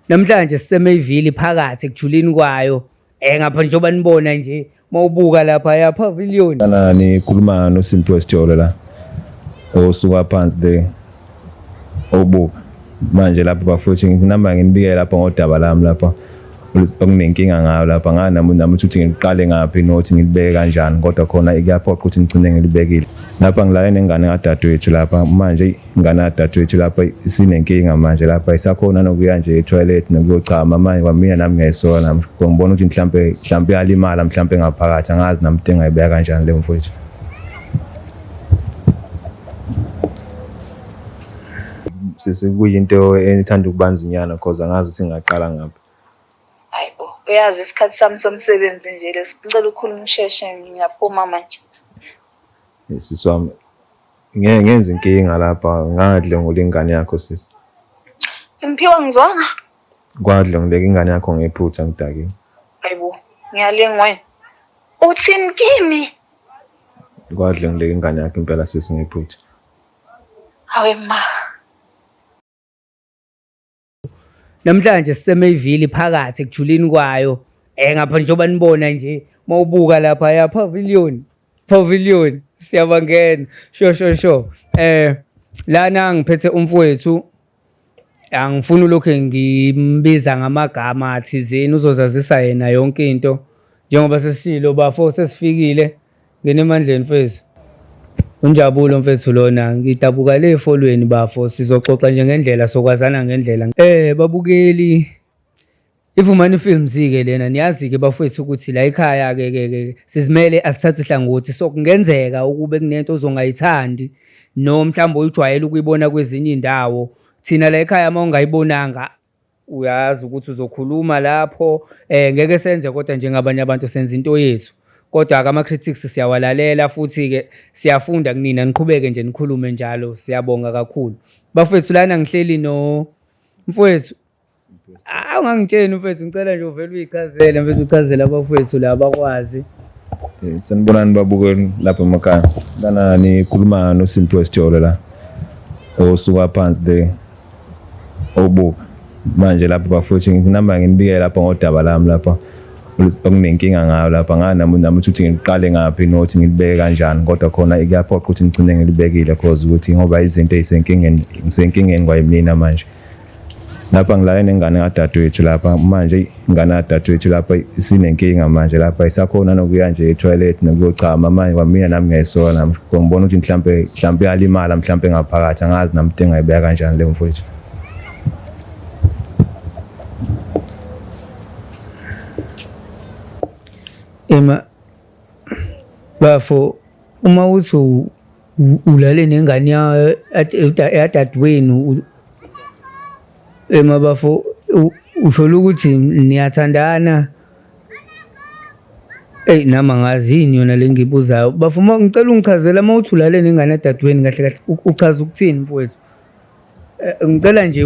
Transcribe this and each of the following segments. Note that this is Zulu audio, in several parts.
Namhlanje sisemeyivili phakathi ekujulini kwayo. Ngapha njengoba nibona nje mawubuka lapha ya pavilion. Kana nikhuluma noSimphiwe Sithole la. Osuka phansi le. Obuka. Manje lapha bafowethu nginamba nginibike lapha ngodaba lami lapha. Okunenkinga ngayo lapha nami ukuthi ngiqale ngaphi nothi ngilibeke kanjani kodwa khona ikuyaphoqa ukuthi ngicine ngilibekile. Lapha ngilale nengane kadadewethu lapha manje ingane kadadewethu lapha sinenkinga manje lapha isakhona nokuya nje etoilet nokuyochama manje kwamina nami ngiyayisona ngibona ukuthi mhlambe yalimala mhlambe ngaphakathi angazi nami into engayibeka kanjani le mfowethu. Kuyinto enithanda ukubanzinyana because angazi ukuthi ngaqala ngaphi. Hayibo, uyazi isikhathi sami somsebenzi nje lesicela ukukhuluma usheshe ngiyaphuma manje. Sisi wami ngenza inkinga lapha ngadle ngolingane yakho sisi. Simphiwe ngizwanga. Kwadle ngileka ingane yakho ngephutha ngidakile. Hayibo, ngiyalengwa wena. Uthini kimi? Kwadle ngileka ingane yakho impela sisi ngephutha. Hawe ma. Namhlanje sisemeyivili phakathi ekujulini kwayo. Ngapha njengoba nibona nje mawubuka lapha ya pavilion siyabangena sho lana ngiphethe umfowethu angifuni lokho ngimbiza ngamagama athizeni uzozazisa yena yonke into njengoba sesishilo bafo sesifikile ngene emandleni mfethu. Unjabulo mfethu lona ngidabuka le efolweni bafo sizoxoxa nje ngendlela sokwazana ngendlela. Babukeli Ivumani Films ke lena niyazi ke bafethu ukuthi la ekhaya ke sizimele asithathe ihlangothi sokungenzeka ukube kunento ozongayithandi no mhlawumbe uyijwayele ukuyibona kwezinye indawo thina la ekhaya mawungayibonanga uyazi ukuthi uzokhuluma lapho ngeke senze kodwa njengabanye abantu senza into yethu. Kodwa ama critics siyawalalela futhi ke siyafunda kunina niqhubeke nje nikhulume njalo siyabonga kakhulu. Bafethu lana ngihleli no mfowethu. Ungangitsheni mfethu ngicela nje uvele uyichazele mfethu uchazela abafethu la bakwazi. Sanibonani babukeli lapha emakhaya. Lana nikhuluma noSimphiwe Sithole la. Osuka phansi le. Obuka. Manje lapha bafethu nginamba nginibike lapha ngodaba lami lapha. Okunenkinga ngayo lapha nami ukuthi ngiqale ngaphi nothi ngilibeke kanjani kodwa khona ikuyaphoqa ukuthi ngicine ngilibekile because ukuthi ngoba izinto ezisenkingeni kwayimina manje. Lapha ngilale nengane kadadewethu lapha manje ingane kadadewethu lapha sinenkinga manje lapha isakhona nokuya nje etoilet nokuyochama manje kwamina nami ngiyayisona ngibona ukuthi mhlambe yalimala mhlambe ngaphakathi angazi nami into engayibeka kanjani le mfowethu. Bafo uma uthi ulale nengane yadadewenu bafo usho ukuthi niyathandana nama ngazini yona lengibuzayo bafo ngicela ungichazela uma uthi ulale nengane yadadewenu kahle kahle uchaza ukuthini mfowethu. Ngicela nje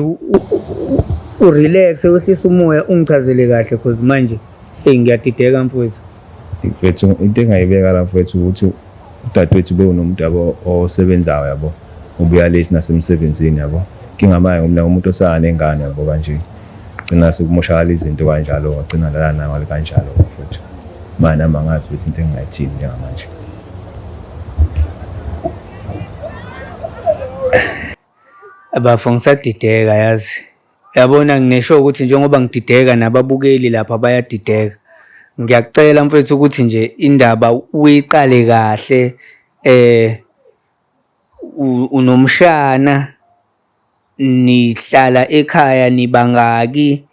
urelax wehlisa umoya ungichazele kahle because manje ngiyadideka mfowethu. Mfethu into engayibeka la mfethu ukuthi udadewethu bewunomuntu yabo osebenzayo yabo ubuya late nasemsebenzini yabo ngingamaye ngomla umuntu osana nengane yabo kanje gcina sekumoshakala izinto kanjalo wagcina lana nayo kanjalo mfethu manje amangazi ukuthi into engayithini njengamanje. Abafo ngisadideka yazi yabona nginesho ukuthi njengoba ngidideka nababukeli lapha bayadideka. Ngiyakucela mfethu ukuthi nje indaba uyiqale kahle unomshana nihlala ekhaya nibangaki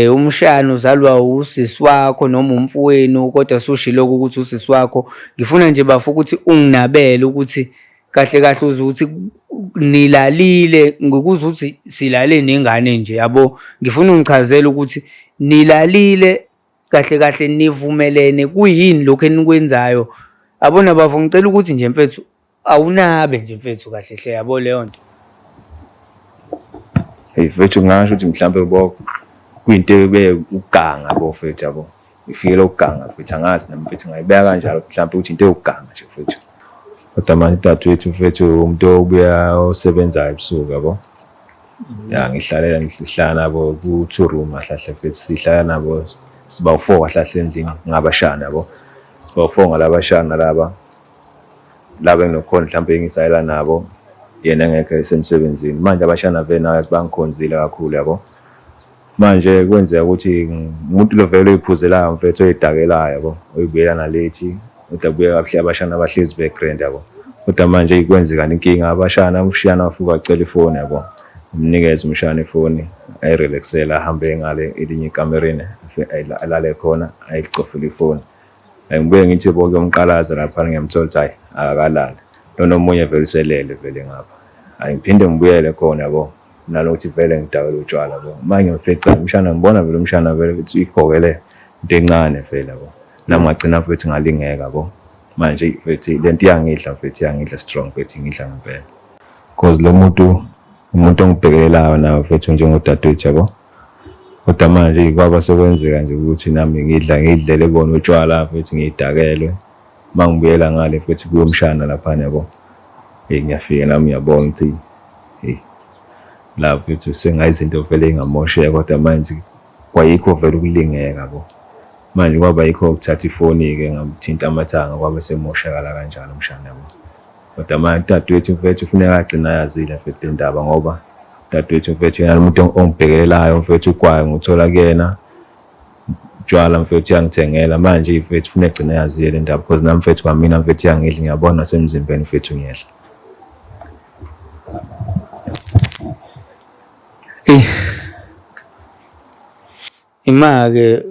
umshana uzalwa usisi wakho noma umfowenu kodwa sushilo ukuthi usisi wakho ngifuna nje bafuna ukuthi unginabele ukuthi kahle kahle uzuthi nilalile ngikuza ukuthi silale nengane nje yabo ngifuna ungichazela ukuthi nilalile kahle kahle nivumelene kuyini lokho enikwenzayo abona bafo ngicela ukuthi nje mfethu awunabe nje mfethu kahle hle yabo leyo nto. Mfethu ngasho ukuthi mhlambe kuyinto ebe uganga bofethu yabo ifikele ukuganga mfethu angazi nami mfethu ngayibeka kanjalo mhlambe ukuthi into yokuganga nje mfethu kodwa manje dadewethu mfethu umuntu obuya osebenzayo ebusuku yabo ya ngihlala nabo ku-2 room kahle futhi sihlala nabo siba u-4 kahle endlini ngabashana yabo siba u-4 ngalabashana laba enginokhona mhlawumbe engisayela nabo yena ngekho esemsebenzini manje abashana vena bangikhonzile kakhulu yabo manje kwenzeka ukuthi umuntu lo vele uyiphuzelayo mfethu oyidakelayo yabo uyibuyela nalethi udabuye kahle abashana abahlezi background yabo kodwa manje ikwenzeka inkinga abashana umshana afuka acela ifoni yabo umnikeze umshana ifoni ayirelaxela ahambe ngale elinye ikamereni alale khona ayiqofela ifoni ngibuye ngithi bonke umqalaza lapha ngiyamthola ukuthi hayi akakalali lona omunye vele uselele vele ngapha angiphinde ngibuyele khona yabo nalokuthi vele ngidawela utshwala yabo manje ngifeca umshana ngibona vele umshana vele ukuthi ikhokele into encane vele yabo nami ngagcina futhi ngalingeka yabo manje futhi lento iyangidla futhi iyangidla strong futhi ngidla ngempela because lo muntu umuntu ongibhekelelayo nawe futhi njengodadewethu yabo kodwa manje kwaba sekwenzeka nje ukuthi nami ngidlele bona utshwala futhi ngidakelwe mangibuyela ngale futhi kuyomshana lapha yabo ngiyafika nami ngiyabona ukuthi la futhi sengayizinto vele engamosheka kodwa manje kwayikho vele ukulingeka yabo manje kwaba yikho ukuthatha ifoni ke ngamthinta amathanga kwabe semoshakala kanjalo umshana yabo kodwa manje dadewethu mfethu ufuneka agcina yazile futhi indaba ngoba dadewethu mfethu yena umuntu ongibhekelelayo mfethu ugwayo nguthola kuyena utshwala mfethu yangithengela manje mfethu ufuneka agcina yazile indaba because nami mfethu kwamina mfethu yangidla ngiyabona semzimbeni mfethu ngiyehla Ima-ke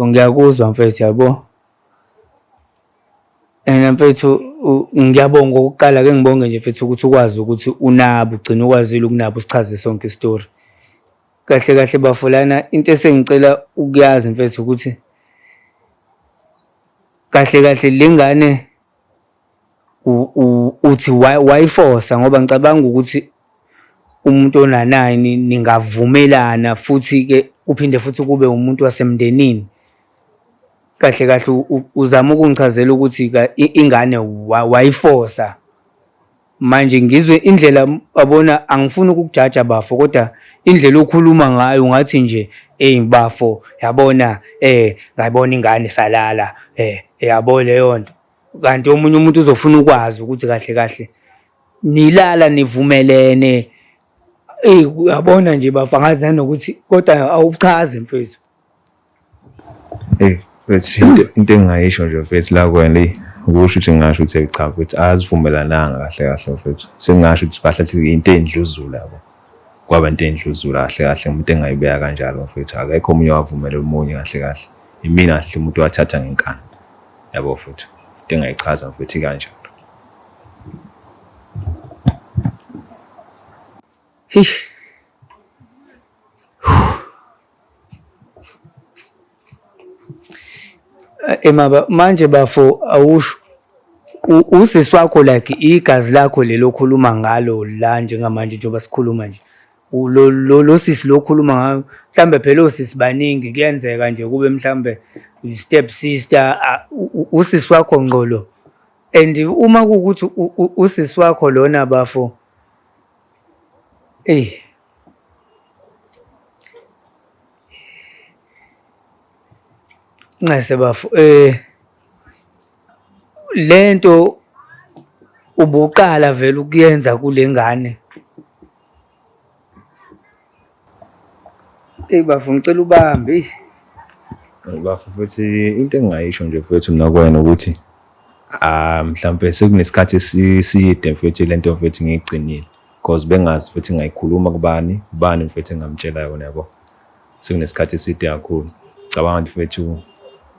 ngiyakuzwa mfethu yabo. Mfethu ngiyabonga okokuqala ke ngibonge nje mfethu ukuthi ukwazi ukuthi unabo ugcina ukwazile ukunabo usichaze sonke istory. Kahle kahle bafulana into esengicela ukuyazi mfethu ukuthi kahle kahle lengane uthi wayiforce ngoba ngicabanga ukuthi umuntu onanayo ningavumelana futhi ke uphinde futhi kube umuntu wasemndenini kahle kahle uzama ukungichazela ukuthi ingane wayiforsa manje ngizwe indlela abona angifuni ukukujaja bafo kodwa indlela okhuluma ngayo ngathi nje bafo yabona ngayibona ingane salala yabo leyo nto kanti omunye umuntu uzofuna ukwazi ukuthi kahle kahle nilala nivumelene uyabona nje bafangazi nanokuthi kodwa awuchaze mfethu futhi into engingayisho nje mfethu la kwena ukusho ukuthi ngisho ukuthi cha futhi azivumelananga kahle kahle mfethu sengisho ukuthi kahle into endluzula yabo kwaba into endluzula kahle kahle umuntu engayibeka kanjalo mfethu akekho omunye wavumela omunye kahle kahle imina kahle umuntu wathatha ngenkani yabo futhi into engayichaza mfethu kanjalo Emaba manje bafo awusho usisi wakho like igazi lakho lelo okhuluma ngalo la njengamanje njengoba sikhuluma nje lo sisi lo khuluma ngayo mhlambe phela osisi baningi kuyenzeka nje kube mhlambe step sister usisi wakho ngqolo and uma kuukuthi usisi wakho lona bafo ngase bafo lento ubuqala vele ukuyenza kulengane bafo ngicela ubambe bafo futhi into engingayisho nje mfethu mina kwena ukuthi mhlambe sekunesikhathi eside mfethu lento mfethu ngiyigcinile because bengazi futhi ngayikhuluma kubani mfethu engamtshela yona yabo sekunesikhathi eside kakhulu cabanga nje mfethu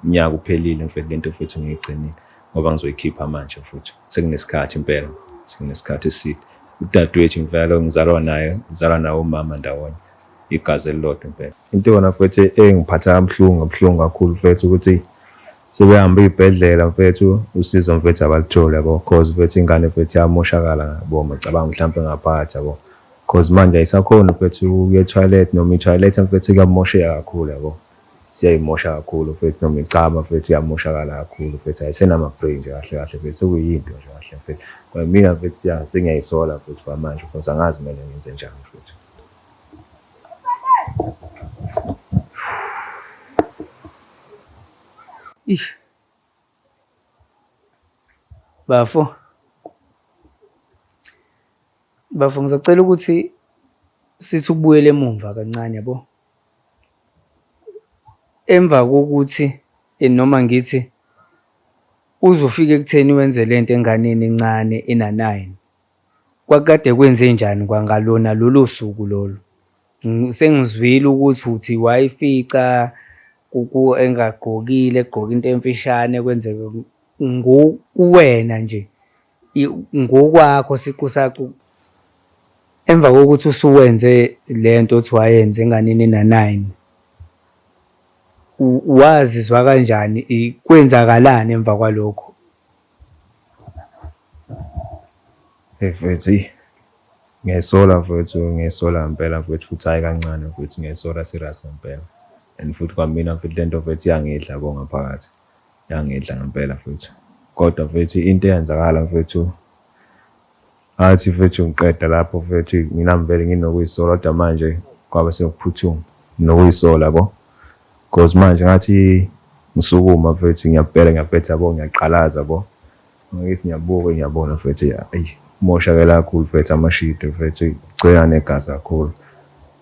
unyaka uphelile mfethu lento mfethu ngiyigcinile ngoba ngizoyikhipha manje futhi sekunesikhathi impela sekunesikhathi eside udadewethu mfela ngizalwa naye umama ndawonye igazi elilodwa impela into yona futhi engiphatha kabuhlungu kakhulu mfethu ukuthi sebehamba ibhedlela mfethu usizo mfethu abalithole yabo cause mfethu ingane mfethu yamoshakala ngabo macabanga mhlawumbe ngaphatha yabo cause manje ayisakhona mfethu uye toilet noma i-toilet mfethu kuyamosheka kakhulu yabo siyayimosha kakhulu mfethu noma icaba mfethu yamoshakala kakhulu mfethu ayisenama brain nje kahle kahle mfethu sekuyinto nje kahle mfethu mina mfethu siyayisola mfethu kwamanje because angazi mina ngenze njani mfethu Ish. Bafo ngizocela ukuthi sithi ukubuyela emumva kancane yabo. Emva kokuthi noma ngithi uzofika ekutheni wenze lento enganeni encane ena-9, kwakade kwenze njani kwangalona lolo suku lolo? Sengizwile ukuthi uthi wayifica engagqokile, egqoke into emfishane kwenzeke ngokuwena nje ngokwakho siqu sakho. Emva kokuthi usuwenze lento othi wayenza enganeni ena-9, wazizwa kanjani? Kwenzakalani emva kwalokho? Mfethu ngiyayisola mfethu, ngiyayisola ngempela mfethu, futhi hayi kancane mfethu, ngiyayisola serious ngempela. And futhi kwamina mfethu lento mfethu yangidla bo ngaphakathi, yangidla ngempela mfethu. Kodwa mfethu into eyenzakala mfethu, athi mfethu ngiqeda lapho mfethu, mina vele nginokuyisola, kodwa manje kwabe sekuphuthuma nokuyisola yabo. Because manje ngathi ngisukuma mfethu, ngiyaphetha yabo, ngiyaqalaza yabo, ngithi ngiyabuka ngiyabona mfethu moshakela kakhulu mfethu, amashidi mfethu gcwele negazi kakhulu.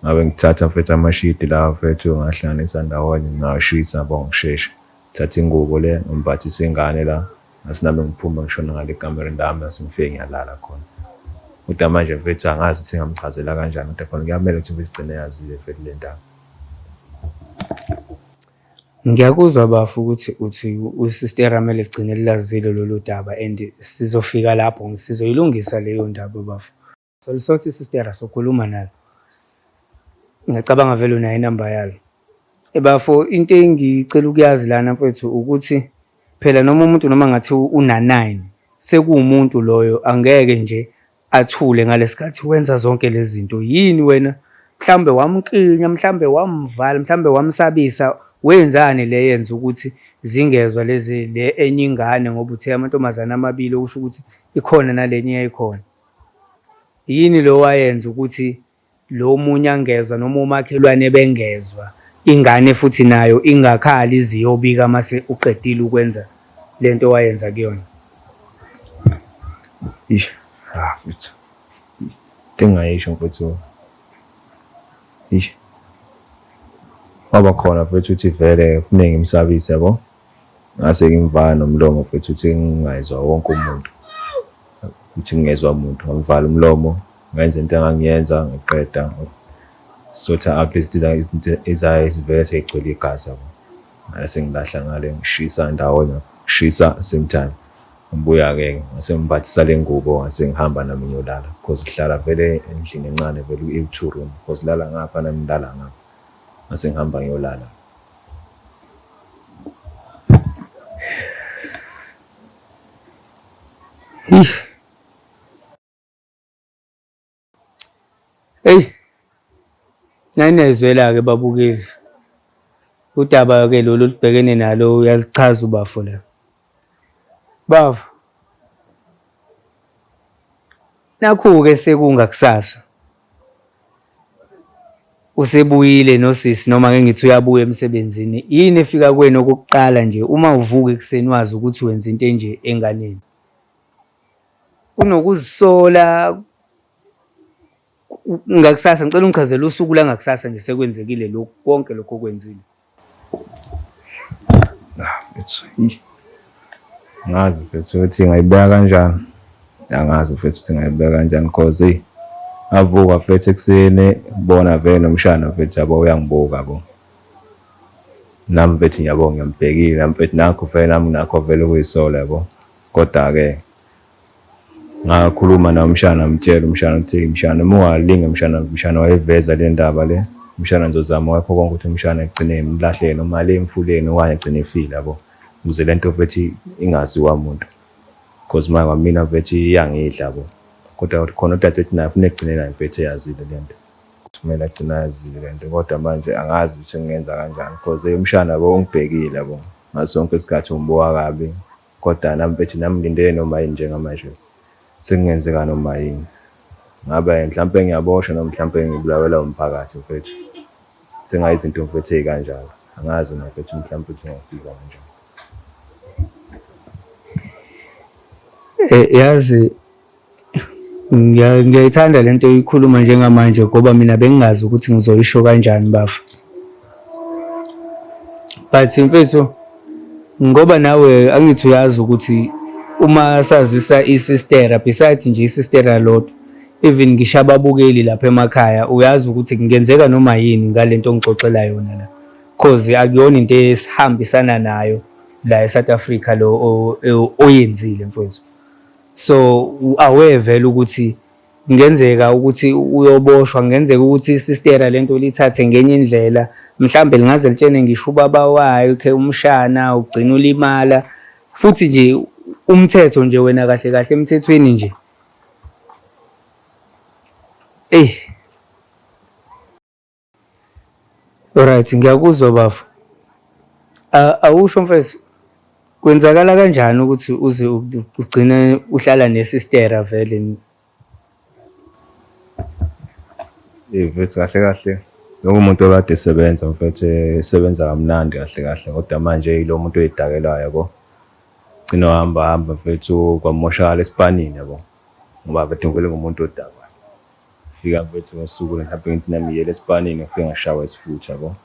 Ngabe ngithatha mfethu amashidi lawa mfethu, ngahlanganisa ndawonye, ngashisa yabo, ngisheshe thatha ingubo le ngimbathisa ingane la, asinami ngiphuma ngishona ngale kamereni lami, asengifike ngiyalala khona. Kodwa manje mfethu angazi ukuthi ngamchazela kanjani, kodwa khona kuyamele ukuthi mfethu igcine yazile mfethu le ndaba. Ngiyakuzwa bafo ukuthi uthi usister amele egcine lilazile lolu daba, and sizofika lapho sizoyilungisa leyo ndaba bafo. So lisothi sister sokhuluma nalo, ngiyacabanga vele unayo inamba yalo. Bafo into engicela ukuyazi lana mfethu ukuthi phela noma umuntu noma ngathi una-9 sekuwumuntu loyo, angeke nje athule ngalesikhathi wenza zonke lezi zinto. Yini wena mhlambe wamkinya, mhlambe wamvala, mhlambe wamsabisa? Wenzani le yenza ukuthi zingezwa lezi le enye ingane, ngoba uthe amantombazane amabili okusho ukuthi ikhona nalenye yayikhona? Yini lo wayenza ukuthi lo munye angezwa noma umakhelwane bengezwa, ingane futhi nayo ingakhali iziyobika mase uqedile ukwenza lento wayenza kuyona? Ish, mfethu ngingayisho mfethu, ish kwaba khona mfethu ukuthi vele kuningi ngimsabise yabo, ngase ngimvala nomlomo mfethu ukuthi ngingayizwa wonke umuntu, ukuthi ngingezwa umuntu, ngivala umlomo, ngenza into engangiyenza, ngiqeda sotha up izinto ezivele seyigcwele igazi yabo. Ngase ngilahla ngale, ngishisa ndawonye, ngishisa same time. Ngibuya-ke ngase ngimbathisa le ngubo, ngase ngihamba nami ngiyolala, because ngihlala vele endlini encane vele i-2 room, because lala ngapha nami ngilala ngapha, ngase ngihamba ngiyolala. Hey, nanezwela-ke babukeli, udaba-ke lolu olubhekene nalo uyalichaza ubafo la. Bafo, nakhu-ke sekungakusasa, usebuyile nosisi, noma ake ngithi uyabuya emsebenzini. Yini efika kuwena okokuqala nje uma uvuka ekuseni wazi ukuthi wenza into enje enganeni? Unokuzisola ngakusasa? Ngicela ungichazele usuku la ngakusasa nje sekwenzekile lokhu konke lokho okwenzile. Ngazi mfethu ukuthi ngayibeka kanjani, angazi mfethu ukuthi ngayibeka kanjani, because ngavuka mfethu ekuseni bona vele nomshana mfethu yabo uyangibuka yabo, nami mfethu ngiyabonga, ngiyambhekile mfethu, nakho vele nami nakho vele ukuyisola yabo. Kodwa-ke ngakhuluma nomshana, ngimtshela umshana ukuthi mshana ungalinge, mshana wayeveza le ndaba le, mshana ngizozama wakho konke ukuthi umshana egcine emlahleni noma le emfuleni okanye egcine efile yabo, ukuze lento mfethu ingaziwa umuntu, because manje kwamina mfethu iyangidla yabo. Kodwa khona udadewethu naye kufanele egcine naye mfethu eyazile lento, kumele agcine yazile lento. Kodwa manje angazi ukuthi ngingenza kanjani, because umshana yabo ungibhekile yabo ngaso sonke isikhathi, ungibuka kabi. Kodwa nami mfethu nami ngilindele noma yini njengamanje, sekungenzeka noma yini. Ngabe mhlampe ngiyaboshwa noma mhlampe ngibulawela umphakathi mfethu, sengayizinto mfethu ezikanjalo. Angazi mina mfethu mhlampe ukuthi ngiyasiza kanjani. Yazi ngiyayithanda lento oyikhuluma njengamanje ngoba mina bengingazi ukuthi ngizoyisho kanjani bafu. But mfethu ngoba nawe angithi uyazi ukuthi uma sazisa isistera besides nje isistera lodwa even ngisho ababukeli lapha emakhaya uyazi ukuthi kungenzeka noma yini ngalento ongixoxela yona la. Cause akuyona into esihambisana nayo la eSouth Africa lo oyenzile mfowethu. So aware vele ukuthi kungenzeka ukuthi uyoboshwa, kungenzeka ukuthi isistera lento lithathe ngenye indlela, mhlambe lingaze litshene ngisho ubaba wayo ke umshana ugcina ulimala futhi nje umthetho nje wena kahle kahle emthethweni nje. Alright, ngiyakuzwa bafu. Awusho mfethu kwenzakala kanjani ukuthi uze ugcine uhlala nesistera vele? Mfethu kahle kahle lo umuntu okade esebenza mfethu esebenza kamnandi kahle kahle kodwa manje ilo muntu oyidakelayo yabo. Gcina hamba mfethu kwamoshakala esipanini yabo. Ngoba mfethu ngivele ngumuntu odakwa. Fika mfethu ngosuku mhlawumbe ngithi nami yele esipanini ngifike ngashawa isifutha yabo.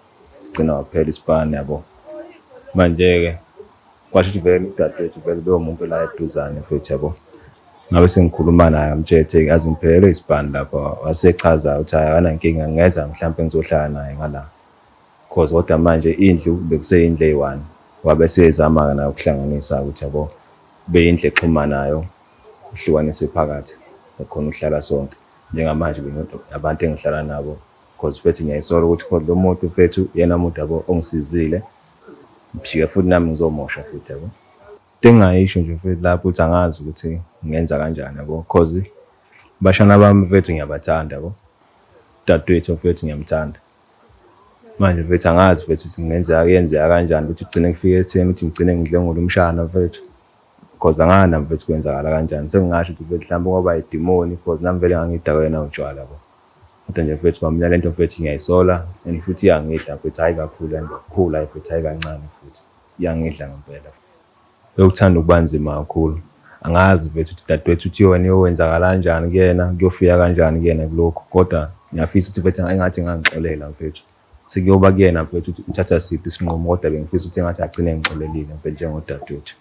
Gcina waphela isipani yabo. Manje ke kwasho vele udadewethu vele lo muntu la eduzane mfethu yabo. Ngabe sengikhuluma naye amthethe azingiphelele isipani lapha wasechaza ukuthi ayana inkinga ngeza mhlawumbe ngizohlala naye ngala. Cause kodwa manje indlu bekuseyindle eyi1 wabe sezama na ukuhlanganisa ukuthi yabo kube indle exhumanayo uhlukanise phakathi khona uhlala sonke njengamanje abantu engihlala nabo cause mfethu ngiyayisola ukuthi lo muntu mfethu yena umuntu yabo ongisizile mshika futhi nami ngizomosha futhi yabo. Engayisho nje mfethu lapho uthi angazi ukuthi ngenza kanjani yabo cause bashana bami mfethu ngiyabathanda yabo. Dadewethu mfethu ngiyamthanda. Manje mfethu angazi mfethu ukuthi yenzeka kanjani ukuthi ugcine kufike etheni ukuthi ngigcine ngidle ngolumshana mfethu. Cause angana mfethu kwenzakala kanjani. Sengingasho ukuthi mfethu mhlawumbe ngoba idemoni cause nami vele ngangidakwe na utshwala yabo. Kodwa nje mfethu mina lento mfethu ngiyayisola and futhi iyangidla mfethu hayi kakhulu and ukukhula mfethu hayi kancane futhi. Iyangidla ngempela. Bekuthanda ukubanzima kakhulu. Angazi mfethu ukuthi dadewethu uthi yona iyokwenzakala kanjani kuyena kuyofika kanjani kuyena kulokho kodwa ngiyafisa ukuthi mfethu engathi ngangixolela mfethu. Sekuyoba kuyena mfethu ukuthi uthatha siphi isinqumo kodwa bengifisa ukuthi engathi agcine ngixolelile mfethu njengodadewethu.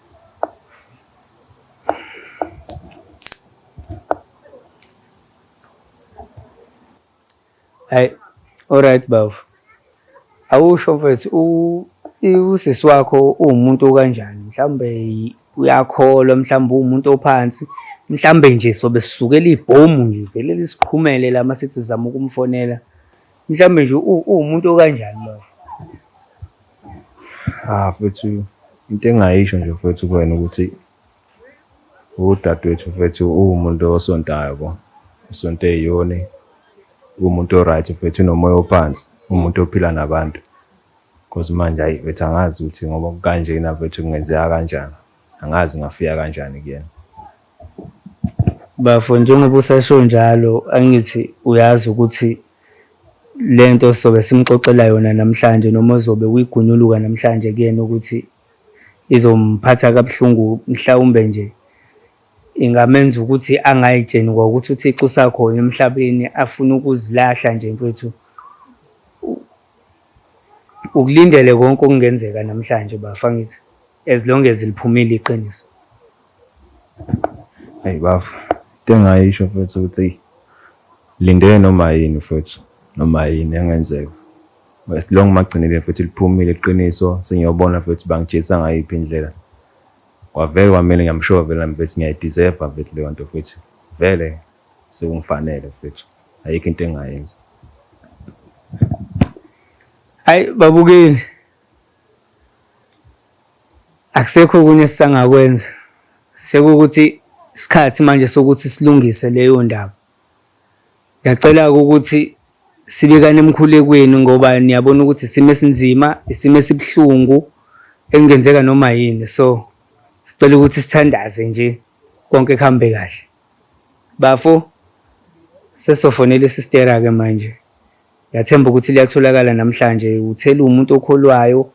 Hayi, alright bafu. Awusho mfethu usisi wakho uwumuntu kanjani? Mhlambe uyakholwa, mhlambe umuntu ophansi, mhlambe nje sobe sisukela ibhomu nje vele lisiqhumele la masithi zama ukumfonela. Mhlambe nje uwumuntu kanjani bafu? Mfethu into engayisho nje mfethu kuwena ukuthi udadewethu mfethu uwumuntu osontayo yabo. Usonto eyiyona. Umuntu oright mfethu nomoya ophansi, umuntu ophila nabantu. Cause manje hayi mfethu angazi ukuthi ngoba kanje na mfethu kungenzeka kanjani. Angazi ngafika kanjani kuyena. Bafo njengoba usasho njalo angithi uyazi ukuthi lento sobe simxoxela yona namhlanje noma uzobe uyigunyuluka namhlanje kuyena ukuthi izomphatha kabuhlungu mhlawumbe nje ingamenza ukuthi angayitsheni ngokuthi uThixo usakhona emhlabeni afuna ukuzilahla nje mfethu. Ukulindele konke okungenzeka namhlanje bafa ngithi as long as liphumile iqiniso. Hey bafu engayisho mfethu ukuthi lindele noma yini mfethu noma yini engenzeka. As long magcinile mfethu liphumile iqiniso sengiyobona mfethu bangijisa ngayiphi indlela. Kwavele kwamele ngiyamshowa vele mfethu ngiyayideserve mfethu leyo nto mfethu. Vele sekungifanele mfethu. Ayikho into engayenza. Hayi babukeli. Akusekho kunye sisangakwenza. Sekukuthi isikhathi manje sokuthi silungise leyo ndaba. Ngiyacela ukuthi sibekane emkhulekweni ngoba niyabona ukuthi isimo esinzima, isimo esibuhlungu engenzeka noma yini. So sicela ukuthi sithandaze nje konke kuhambe kahle. Bafo sesofonela isistera ke manje. Ngiyathemba ukuthi liyatholakala namhlanje. Uthela umuntu okholwayo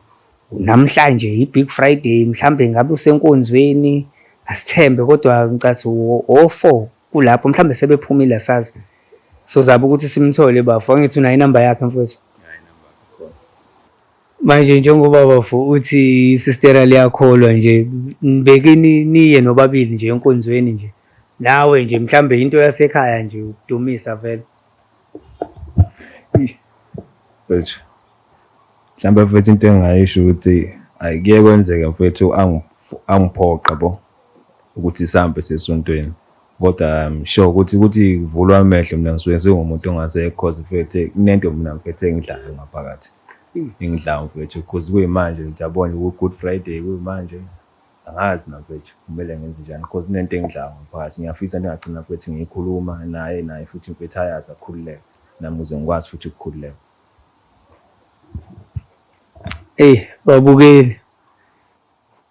namhlanje iBig Friday mhlambe ngabe usenkonzweni asithembe kodwa ngicathi o-4 kulapho mhlawumbe sebephumile asazi. Sozama ukuthi simthole bafo. Angithi unayo inamba yakhe mfowethu. Manje njengoba bafo uthi isistera liyakholwa nje nibeke niye nobabili nje enkonzweni nje. Nawe nje mhlambe into yasekhaya nje ukudumisa vele. Mfethu mhlawumbe mfethu into engayisho ukuthi ayike kwenzeke mfethu angiphoqa bo ukuthi sihambe sesontweni, kodwa I'm sure ukuthi kuvulwa amehlo mina ngisuke sengumuntu ongasekho cause mfethu kunento mina mfethu engidlayo ngaphakathi. Engidlayo mfethu cause kuyimanje ngiyabona ku-Good Friday kuyimanje angazi namfethu kumele ngenze njani cause kunento engidlayo ngaphakathi. Ngiyafisa ngingagcina mfethu ngiyikhuluma naye futhi mfethu ayazi akhululeke nami ukuze ngikwazi futhi ukukhululeka. Babukeli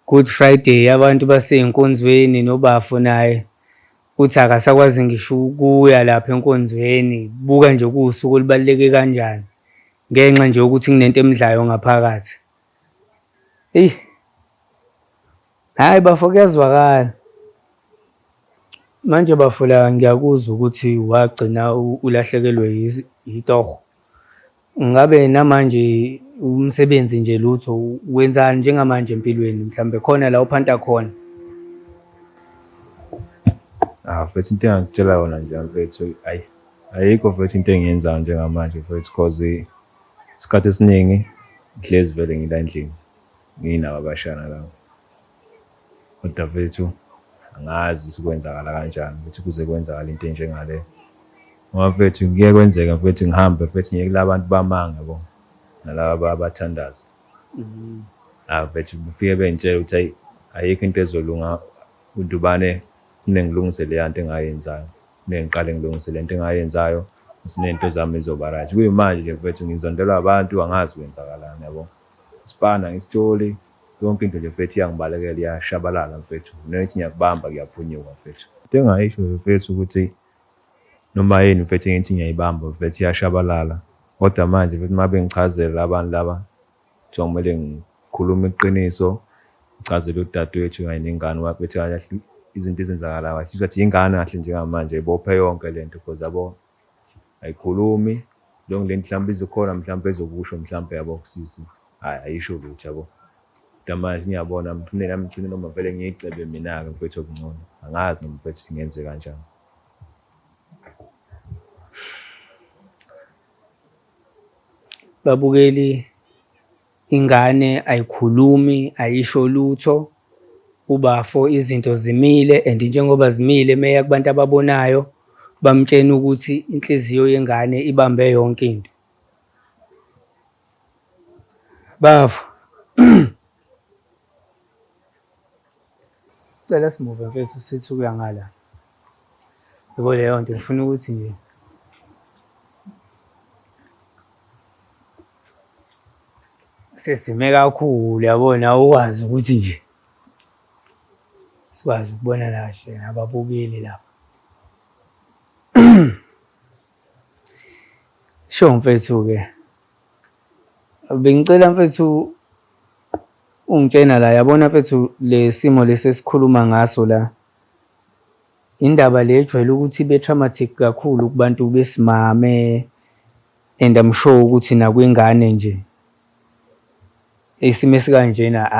Good Friday abantu baseyinkonzweni nobafo naye uthi akasakwazi ngisho ukuya lapha enkonzweni. Buka nje kusuku olubaluleke kanjani ngenxa nje ukuthi kunento emidlayo ngaphakathi. Hayi bafo kuyazwakala. Manje bafo la ngiyakuzwa ukuthi wagcina ulahlekelwe yitoho. Ngabe namanje umsebenzi nje lutho wenzani njengamanje empilweni mhlambe khona la uphanta khona? Mfethu into engakutshela yona nje mfethu ayikho mfethu into engiyenzayo njengamanje mfethu cause isikhathi esiningi ngihlezi vele ngila endlini nginabo abashana la. Kodwa mfethu angazi ukuthi kwenzakala kanjani ukuthi kuze kwenzakala into enjengale. Ngoba mfethu ngeke kwenzeka mfethu ngihambe mfethu ngiye kulabantu bamanga yabo nalaba abathandaza. Mfethu befike bengitshela ukuthi ayikho into ezolunga udubane kunengilungisele yanto engayenzayo. Nengiqale ngilungise lento engayenzayo sinento zami izoba right. Kuyimanje nje mfethu ngizondelwa abantu angazi kwenzakalani yabo. Sipana ngisitsholi yonke into nje mfethu iyangibalekela iyashabalala mfethu. Nethi ngiyakubamba kuyaphunyuka mfethu. Into engayisho mfethu ukuthi noma yini mfethu ngithi ngiyayibamba mfethu iyashabalala. Kodwa manje mfethu mabe ngichazela abantu laba nje kumele ngikhuluma iqiniso ngichazele udadewethu kanye nengane wakhe ukuthi izinto ezenzakala kahle ukuthi ingane kahle njengamanje ibophe yonke lento because yabo ayikhulumi lo ngilento mhlawumbe izokhona mhlawumbe ezokusho mhlawumbe yabo kusisi ayisho lutho yabo. Manje ngiyabona nami ngicine noma vele ngiyicebe mina ke mfethu okungcono angazi noma mfethu singenze kanjani. Babukeli ingane ayikhulumi ayisho lutho. Ubafo izinto zimile and njengoba zimile meya kubantu ababonayo bamtshena ukuthi inhliziyo yengane ibambe yonke into. Bafo cela simuve mfethu sithi kuya ngala. Yebo leyo nto ngifuna ukuthi nje sesime kakhulu yabona ukwazi ukuthi nje sikwazi ukubona kahle nababukeli lapha. Sho mfethu ke bengicela mfethu ungitshena la yabona mfethu le simo lesesikhuluma ngaso la indaba le ejwayele ukuthi be traumatic kakhulu kubantu besimame and I'm sure ukuthi nakwingane nje isimo esikanjena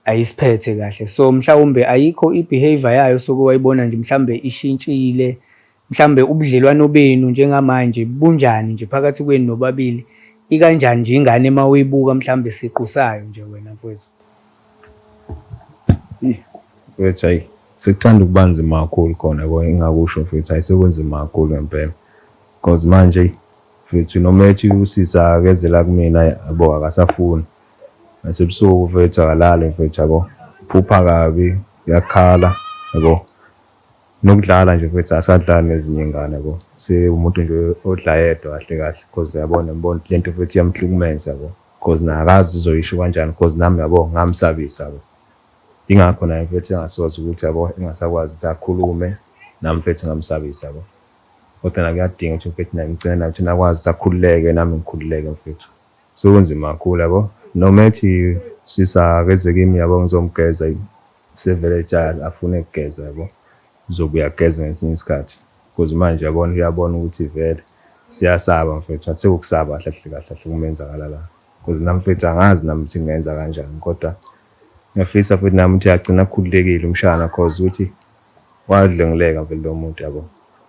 ayisiphethe kahle. So mhlawumbe ayikho ibehavior yayo sokuwayibona nje mhlawumbe ishintshile mhlawumbe ubudlelwano benu njengamanje bunjani nje phakathi kwenu nobabili ikanjani nje ingane mawibuka mhlawumbe siqusayo nje wena mfowethu. Mfethu hayi sekuthanda ukubanzima kakhulu khona engakusho mfethu hayi sekwenzima kakhulu ngempela because manje mfethu noma ethi usisa akezela kumina yabo akasafuni nasebusuku mfethu akalale mfethu yabo phupha kabi yakhala yabo nokudlala nje mfethu asadlala nezinye ingane yabo umuntu nje odla yedwa kahle kahle because yabona ngibona lento mfethu yamhlukumeza yabo because nakazi uzoyisho kanjani because nami yabo ngamsabisa yabo. Ingakho naye mfethu engasoza ukuthi yabo engasakwazi ukuthi akhulume nami mfethu ngamsabisa yabo. Kodwa nakuyadinga ukuthi mfethu naye ngicela nathi nakwazi ukuthi akhululeke nami ngikhululeke mfethu. So kunzima kakhulu yabo noma ethi sisa keze kimi yabo ngizomgeza sevele etshala afune ukugeza yabo uzobe uyageza ngesinye isikhathi because manje uyabona ukuthi vele siyasaba mfethu athi sekukusaba kahle kahle kumenzakala la because nami mfethu angazi nami ukuthi ngenza kanjani kodwa ngiyafisa futhi nami ukuthi yagcina kukhululekile umshana cause ukuthi wadlengileka vele lo muntu yabo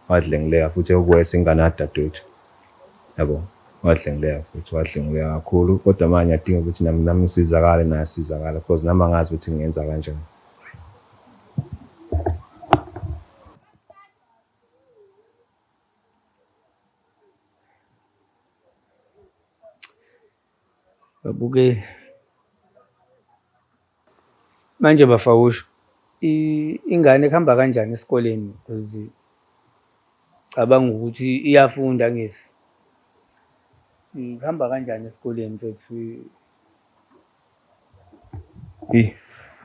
wadlengileka futhi ukuwesa ingane yadadewethu yabo wadlengileka futhi wadlengileka kakhulu kodwa manje adinga ukuthi nami ngisizakale nasizakala because nami angazi ukuthi ngenza kanjani. Babukeli manje bafawusho ingane kuhamba kanjani esikoleni because cabanga ukuthi iyafunda ngithi kuhamba kanjani esikoleni mfethu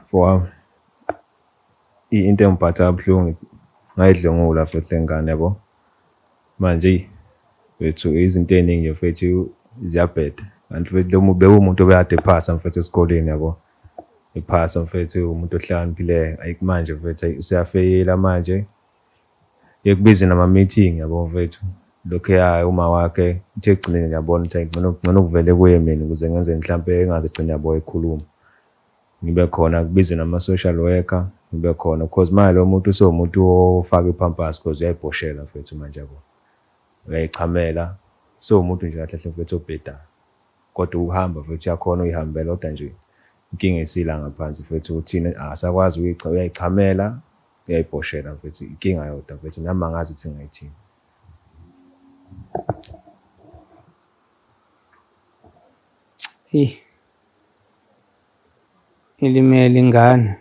For into engiphatha kabuhlungu ngayidlengula futhi lengane yabo manje bethu izinto eziningi mfethu ziyabheda kanti futhi lo muntu umuntu obekade ephasa mfethu esikoleni yabo ephasa mfethu umuntu ohlakaniphile ayimanje mfethu useyafeyila manje yekubiza nama meeting yabo mfethu lokho yayo uma wakhe uthe egcineni yabona ukuthi ngcono ukuvele kuye mina ukuze ngenze mhlambe engaze egcina yabo ekhuluma ngibe khona kubizwe nama social worker ngibe khona because manje lo muntu umuntu ofaka ipampers because uyayibhoshela mfethu manje yabo uyayichamela umuntu nje kahle mfethu obheda kodwa uhamba mfethu yakhona uyihambela kodwa nje inkinga esila ngaphansi mfethu uthina asakwazi uyayichamela uyayibhoshela mfethu inkinga yodwa mfethu nami angazi ukuthi ngayithini. Ilimele ingane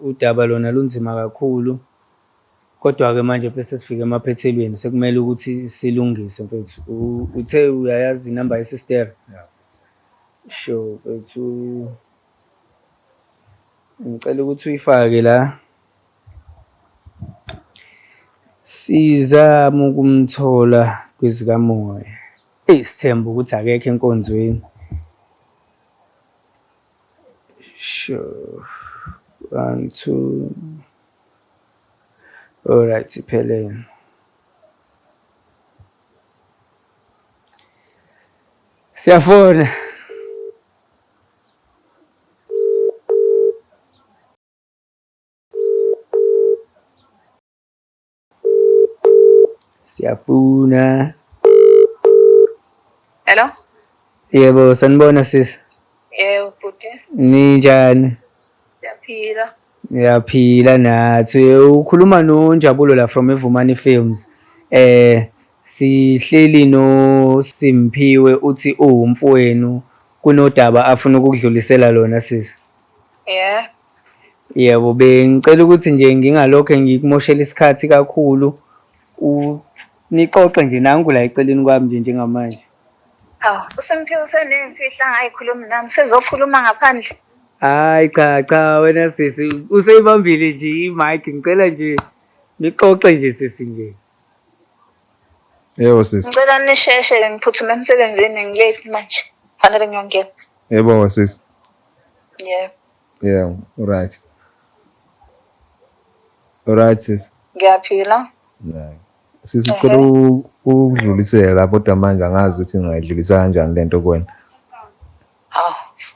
udaba lona lunzima kakhulu kodwa ke manje bese sifike emaphethelweni sekumele ukuthi silungise mfethu uthe uyayazi inamba yesister sure mfethu ngicela ukuthi uyifake la sizama ukumthola kwizikamoya sithemba ukuthi akekho enkonzweni sure 1 2 alright iphelele siyafona siyafuna. Hello? Yebo sanibona sisi. Yebo bhuti. Ninjani? Siyaphila. Ngiyaphila nathi. Ukhuluma noNjabulo la from Evumani Films. Sihleli no Simphiwe uthi umfowenu kunodaba afuna ukudlulisela lona sisi. Yeah. Yebo bengicela ukuthi nje ngingalokho ngikumoshela isikhathi kakhulu nixoxe nje nangu la eceleni kwami nje njengamanje. USemphiwe useneyimfihla angayikhulumi nami sezokhuluma ngaphandle. Hayi cha wena sisi useyibambile nje i-mic ngicela nje nixoxe nje sisi nje. Yebo sisi. Ngicela nisheshe ngiphuthume emsebenzini ngilate manje. Fanele ngiyongena. Yebo sisi. Yeah. Yeah, alright. Alright sis. Ngiyaphila. Yeah. Sisicela ukudlulisela kodwa manje angazi ukuthi ngayidlulisa kanjani lento kuwena.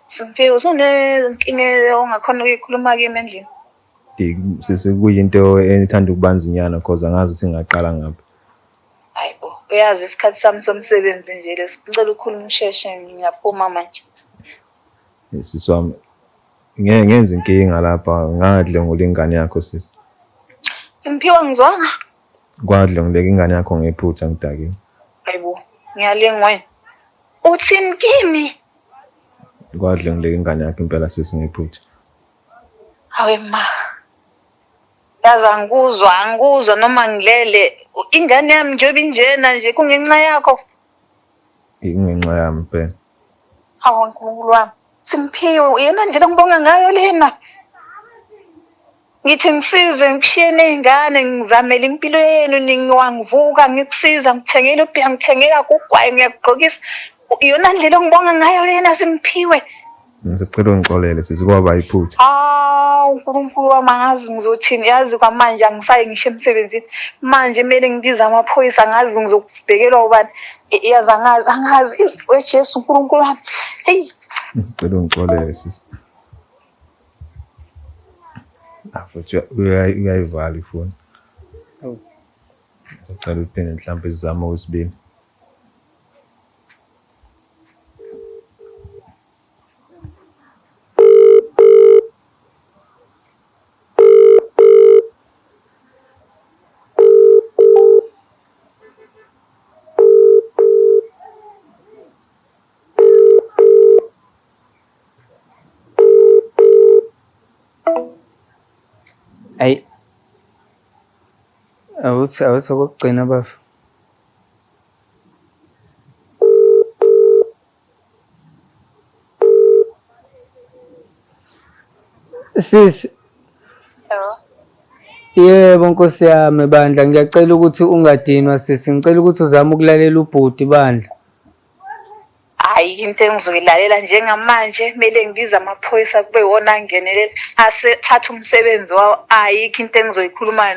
Simphiwe usunenkinga ongakhona ukuyikhuluma kimi endlini. Sisi kuyinto ethanda ukubanzinyana because angazi ukuthi ngaqala ngapha. Hayibo, uyazi isikhathi sami somsebenzi nje lesicela ukukhuluma usheshe ngiyaphuma manje. Sisi wami ngenza inkinga lapha ngadle ngolingane yakho sisi. Simphiwe ngizwanga. Kwadle ngileke ingane yakho ngephutha ngidakile. Hayibo, ngiyalengwa. Uthini kimi? Kwadle ngileke ingane yakho impela sisi ngephutha. Hawe ma. Yazi angikuzwa noma ngilele. Ingane yami njobe injena nje kungenxa yakho. Ingenxa yami phela. Hawu nkulunkulu wami. Simphiwe uyena ndlela ngibonga ngayo lena. Ngithi ngisize ngishiyene ingane ngizamela impilo yenu ningiwangivuka ngikusiza ngithengele ubhiya ngithengela kugwayi ngiyagqokisa iyona ndlela ngibonga ngayo lena Simphiwe Ngisicela ungixolele sisi kwaba iphutha. Hawu uNkulunkulu wami angazi ngizothini, yazi kwamanje angisayi ngisho emsebenzini. Manje kumele ngibize amaphoyisa, angazi ngizokubhekelwa ubani. Yazi angazi weJesu uNkulunkulu wami. Hey. Ngicela ungixolele sisi. Futhi uyayivala ifoni. Oh. Ngicela uphinde mhlawumbe sizame okwesibili. Ayi. Awuthi okugcina bafo. Sisi, yebo Nkosi yami bandla, ngiyacela ukuthi ungadinwa sisi, ngicela ukuthi uzame ukulalela ubhuti bandla. Hayi into engizoyilalela njengamanje kumele ngibize amaphoyisa kube iwona angenelele asethatha umsebenzi wawo. Ayikho into engizoyikhuluma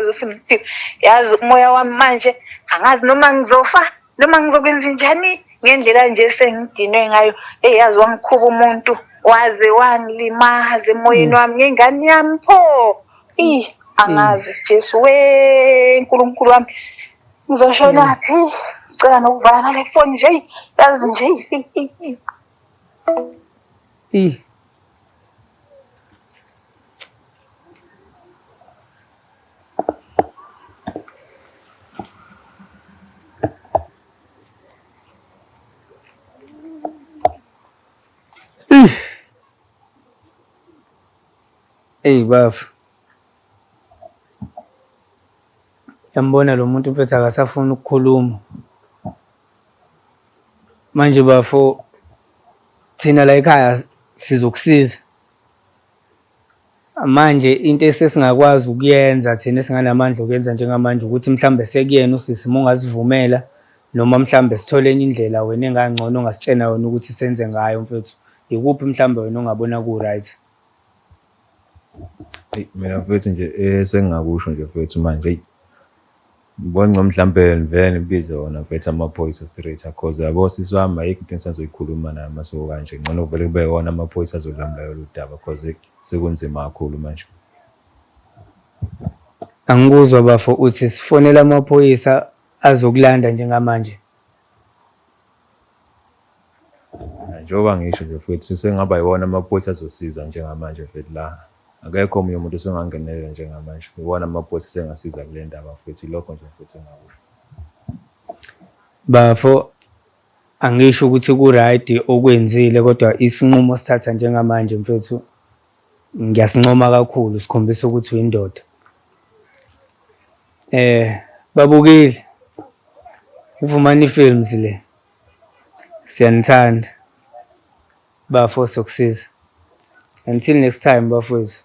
noSimphiwe. Yazi umoya wami manje angazi noma ngizofa noma ngizokwenza njani ngendlela nje sengidinwe ngayo. Yazi wangikhuba umuntu waze wangilimaza emoyeni wami ngengane yami pho. Angazi Jesu uNkulunkulu wami ngizoshona phi? Ngicela nokuvala ngale foni nje, yazi nje. Bafo. Yambona lo muntu mfethu akasafuna ukukhuluma. Manje bafo thina la ekhaya sizokusiza. Manje into esesingakwazi ukuyenza thina esinganamandla okuyenza njengamanje ukuthi mhlambe sekuyena usisi mongasivumela noma mhlambe sithole enye indlela wena engangcono ongasitshena yona ukuthi senze ngayo mfethu. Ikuphi mhlambe wena ongabona ku right? Mina mfethu nje sengingakusho nje mfethu manje ngibona ngom mhlambe vele bize wona mfethu amaphoyisa straight because yabo sisi wami ayikho into engisazoyikhuluma naye maso kanje ngcono vele kube wona amaphoyisa azodlamba lo daba because sekunzima kakhulu manje. Angikuzwa bafo uthi sifonela amaphoyisa azokulanda njengamanje. Njengoba ngisho nje mfethu sengaba yiwona amaphoyisa azosiza njengamanje mfethu la. Akekho omunye umuntu osengangenelela njengamanje. Iwona amaphoyisa sengasiza kule ndaba mfethu lokho nje mfethu engakusho. Bafo angisho ukuthi ku right okwenzile kodwa isinqumo sithatha njengamanje mfethu ngiyasincoma kakhulu sikhombisa ukuthi uyindoda. Babukile uvumani films le siyanithanda bafo sokusiza. Until next time bafowethu.